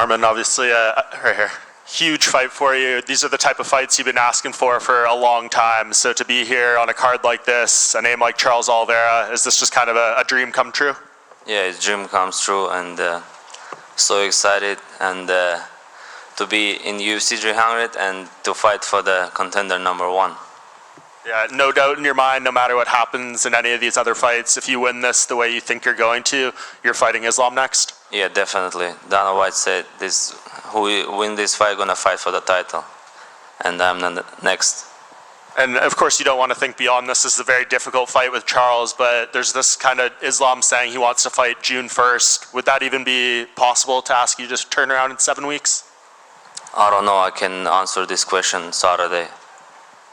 Arman, obviously, right here, huge fight for you. These are the type of fights you've been asking for a long time. So to be here on a card like this, a name like Charles Oliveira, is this just kind of a dream come true? Yeah, it's dream comes true, and so excited, and to be in UFC 300 and to fight for the contender #1. Yeah, no doubt in your mind, no matter what happens in any of these other fights, if you win this the way you think you're going to, you're fighting Islam next? Yeah, definitely. Dana White said this: who win this fight gonna fight for the title, and I'm the next. And of course, you don't want to think beyond this. This is a very difficult fight with Charles, but there's this kind of Islam saying he wants to fight June 1st. Would that even be possible to ask you to turn around in 7 weeks? I don't know. I can answer this question Saturday.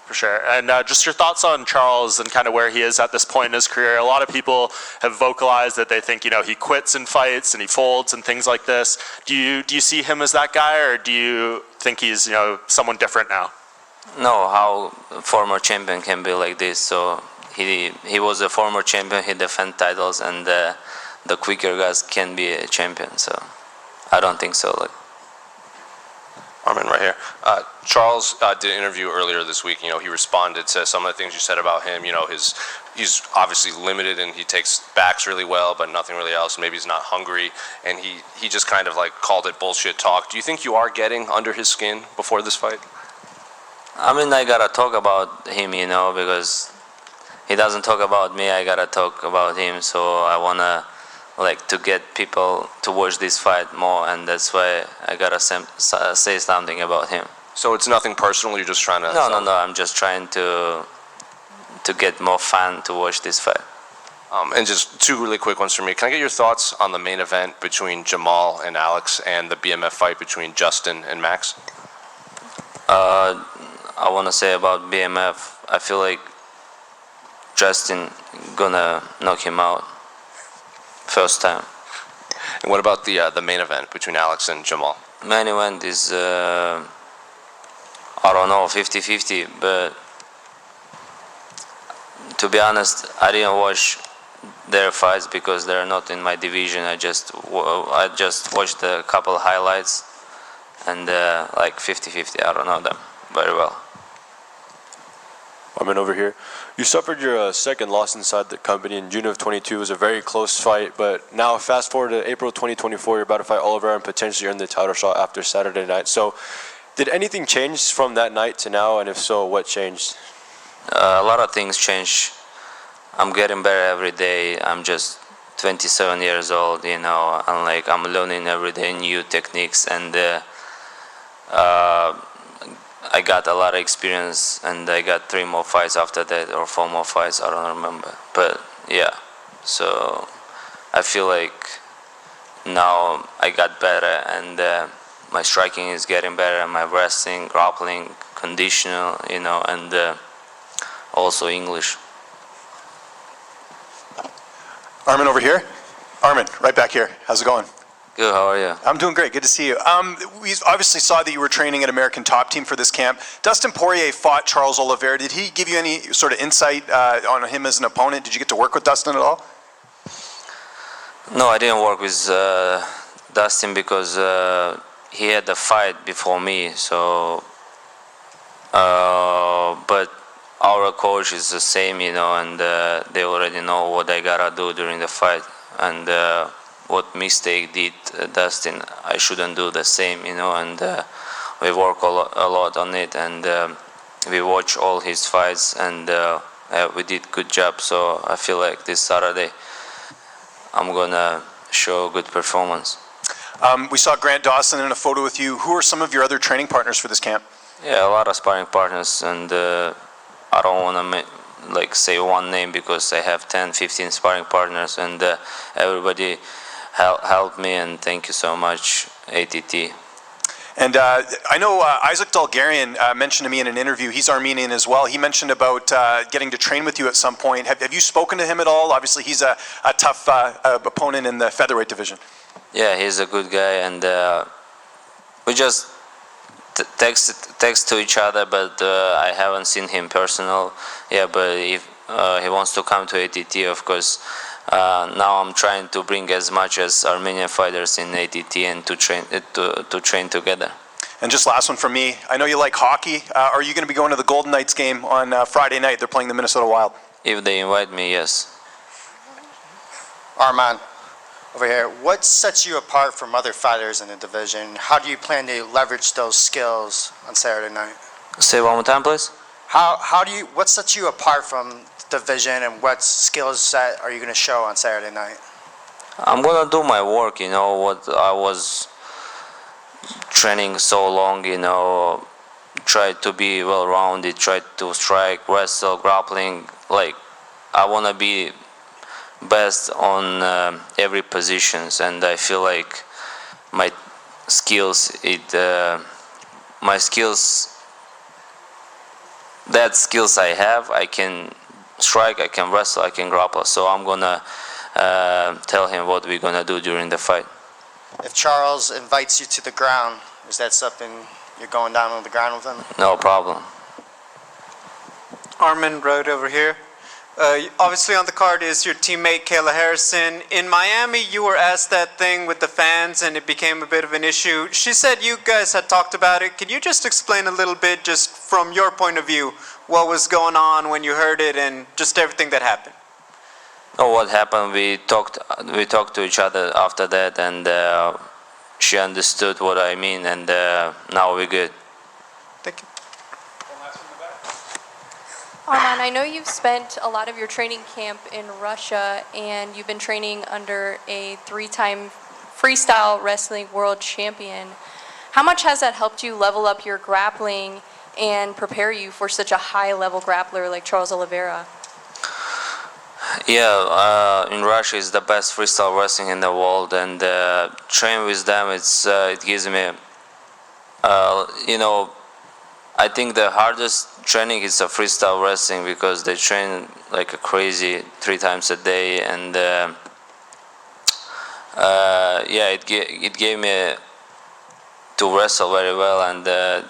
For sure. And just your thoughts on Charles and kind of where he is at this point in his career. A lot of people have vocalized that they think, he quits in fights and he folds and things like this. Do you see him as that guy, or do you think he's, someone different now? No, how a former champion can be like this. So he was a former champion, he defended titles, and the quicker guys can be a champion. So I don't think so. Arman, right here. Charles did an interview earlier this week. He responded to some of the things you said about him. He's obviously limited and he takes backs really well, but nothing really else. Maybe he's not hungry, and he just kind of called it bullshit talk. Do you think you are getting under his skin before this fight? I mean, I gotta talk about him, because he doesn't talk about me. I gotta talk about him. So I wanna to get people to watch this fight more, and that's why I gotta say something about him. So it's nothing personal, you're just trying to... No, I'm just trying to get more fans to watch this fight. And just two really quick ones for me. Can I get your thoughts on the main event between Jamal and Alex, and the BMF fight between Justin and Max? I wanna say about BMF, I feel like Justin gonna knock him out first time. And what about the main event between Alex and Jamal? Main event is, I don't know, 50-50, but to be honest, I didn't watch their fights because they're not in my division. I just watched a couple highlights, and 50-50, I don't know them very well. Arman, over here. You suffered your second loss inside the company in June of 22. It was a very close fight, but now fast forward to April 2024, you're about to fight Oliveira and potentially earn the title shot after Saturday night. So did anything change from that night to now, and if so, what changed? A lot of things changed. I'm getting better every day. I'm just 27 years old, and I'm learning every day new techniques, and I got a lot of experience, and I got 3 more fights after that, or 4 more fights, I don't remember. But yeah, so I feel like now I got better, and my striking is getting better, and my wrestling, grappling, conditional, and also English. Arman, over here. Arman, right back here. How's it going? Good, how are you? I'm doing great, good to see you. We obviously saw that you were training at American Top Team for this camp. Dustin Poirier fought Charles Oliveira. Did he give you any sort of insight on him as an opponent? Did you get to work with Dustin at all? No, I didn't work with Dustin because he had the fight before me, so but our coach is the same, and they already know what I gotta do during the fight, and what mistake did Dustin, I shouldn't do the same, and we work a lot on it, and we watch all his fights, and we did good job. So I feel like this Saturday I'm gonna show a good performance. We saw Grant Dawson in a photo with you. Who are some of your other training partners for this camp? Yeah, a lot of sparring partners, and I don't want to say one name because I have 10-15 sparring partners, and everybody helped me, and thank you so much, ATT. And I know Isaac Dalgarian mentioned to me in an interview, he's Armenian as well, he mentioned about getting to train with you at some point. Have you spoken to him at all? Obviously he's a tough opponent in the featherweight division. Yeah, he's a good guy, and we just text to each other, but I haven't seen him personal. Yeah, but if he wants to come to ATT, of course, Now I'm trying to bring as much as Armenian fighters in ATT and to train together. And just last one from me. I know you like hockey. Are you going to be going to the Golden Knights game on Friday night? They're playing the Minnesota Wild. If they invite me, yes. Arman, over here, what sets you apart from other fighters in the division? How do you plan to leverage those skills on Saturday night? Say one more time, please. What sets you apart from the division, and what skill set are you going to show on Saturday night? I'm gonna do my work, you know, what I was training so long, you know, try to be well-rounded, try to strike, wrestle, grappling. Like, I wanna be best on every positions, and I feel like my skills, that skills I have, I can strike, I can wrestle, I can grapple. So I'm gonna tell him what we're gonna do during the fight. If Charles invites you to the ground, is that something you're going down on the ground with him? No problem. Arman, right over here. Obviously on the card is your teammate Kayla Harrison. In Miami, you were asked that thing with the fans and it became a bit of an issue. She said you guys had talked about it. Can you just explain a little bit, just from your point of view, what was going on when you heard it and just everything that happened? Oh, what happened? We talked to each other after that, and she understood what I mean, and now we're good. Thank you. Arman, I know you've spent a lot of your training camp in Russia, and you've been training under a 3-time freestyle wrestling world champion. How much has that helped you level up your grappling and prepare you for such a high-level grappler like Charles Oliveira? Yeah, in Russia is the best freestyle wrestling in the world, and train with them, it gives me, you know, I think the hardest training is a freestyle wrestling, because they train like a crazy 3 times a day, and yeah, it gave me to wrestle very well and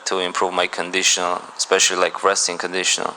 to improve my conditional, especially like wrestling conditional.